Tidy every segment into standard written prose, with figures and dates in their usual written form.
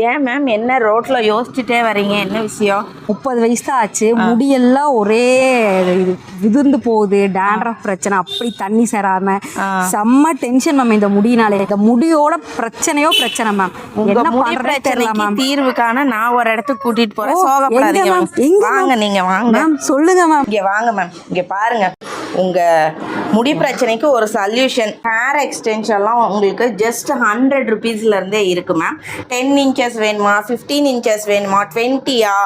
ஏன் மேம் என்ன ரோட்ல யோசிச்சுட்டே வரீங்க, என்ன விஷயம்? 30 வயசு தான் ஆச்சு, முடியெல்லாம் ஒரே விதிர்ந்து போகுது, டேண்ட்ரஃப் பிரச்சனை, அப்படி தண்ணி சேராம செம்ம டென்ஷன் மேம். இந்த முடியினாலே இந்த முடியோட பிரச்சனை மேம். என்ன பண்றதே தெரியல மேம். தீர்வுக்கான நான் ஒரு இடத்துக்கு கூட்டிட்டு போறேன், சோகப்படாதீங்க மேம். வாங்க, நீங்க வாங்க மேம். சொல்லுங்க மேம். இங்க வாங்க மேம், இங்க பாருங்க. உங்க முடி பிரச்சனைக்கு ஒரு சொல்யூஷன். ஹேர் எக்ஸ்டென்ஷன்லாம் உங்களுக்கு ஜஸ்ட் 100 ருபீஸ்ல இருந்தே இருக்கு மேம். 10 இன்ச்சஸ் வேணுமா, 15 இன்ச்சஸ் வேணுமா, 20யா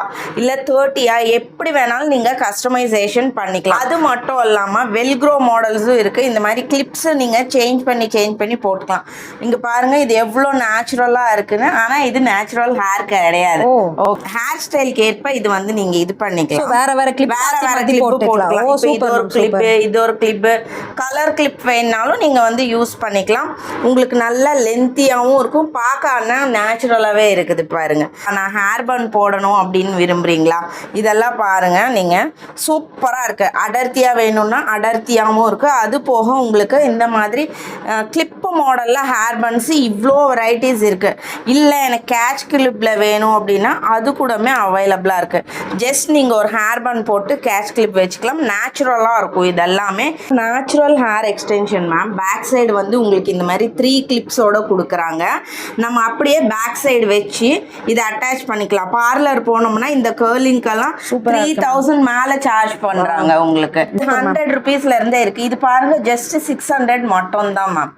இல்லை 30யா, எப்படி வேணாலும் நீங்கள் கஸ்டமைசேஷன் பண்ணிக்கலாம். அது மட்டும் இல்லாமல் வெல்க்ரோ மாடல்ஸும் இருக்குது. இந்த மாதிரி கிளிப்ஸை நீங்கள் சேஞ்ச் பண்ணி போட்டுக்கலாம். இங்கே பாருங்கள், இது எவ்வளோ நேச்சுரலாக இருக்குன்னு. ஆனால் இது நேச்சுரல் ஹேர் கிடையாது. ஹேர் ஸ்டைலுக்கு ஏற்ப இது வந்து நீங்கள் இது பண்ணிக்கலாம். வேற கிளிப் போட்டுக்கலாம். இது ஒரு கிளிப்பு, இது ஒரு கிளிப்பு, கலர் கிளிப் வேணாலும் நீங்கள் வந்து யூஸ் பண்ணிக்கலாம். உங்களுக்கு நல்லா லென்த்தியாகவும் இருக்கும், பார்க்க நேச்சுரலாகவே இருக்குது. பாருங்க, நான் ஹேர் பன் போடணும் அப்படின்னு விரும்புகிறீங்களா? இதெல்லாம் பாருங்க, நீங்கள் சூப்பராக இருக்குது. அடர்த்தியாக வேணும்னா அடர்த்தியாகவும் இருக்குது. அது போக உங்களுக்கு இந்த மாதிரி கிளிப்பு மாடலில் ஹேர் பன்ஸு இவ்வளோ வெரைட்டிஸ் இருக்குது. இல்லை எனக்கு கேட்ச் கிளிப்பில் வேணும் அப்படின்னா அது கூடமே அவைலபிளாக இருக்குது. ஜஸ்ட் நீங்கள் ஒரு ஹேர் பன் போட்டு கேட்ச் கிளிப் வச்சுக்கலாம். நேச்சுரலாக இருக்கும். இதெல்லாமே natural hair extension ma'am. Back side வந்து உங்களுக்கு இந்த மாதிரி 3 கிளிப்ஸோட கொடுக்குறாங்க. நம்ம அப்படியே பேக் சைடு வச்சு இதை அட்டாச் பண்ணிக்கலாம். பார்லர் போனோம்னா இந்த கேர்லிங்கெல்லாம் 3000 மேலே சார்ஜ் பண்ணுறாங்க. உங்களுக்கு 100 ருபீஸ்ல இருந்தே இருக்குது. இது பாருங்க, ஜஸ்ட் 600 மட்டும் தான் மேம்.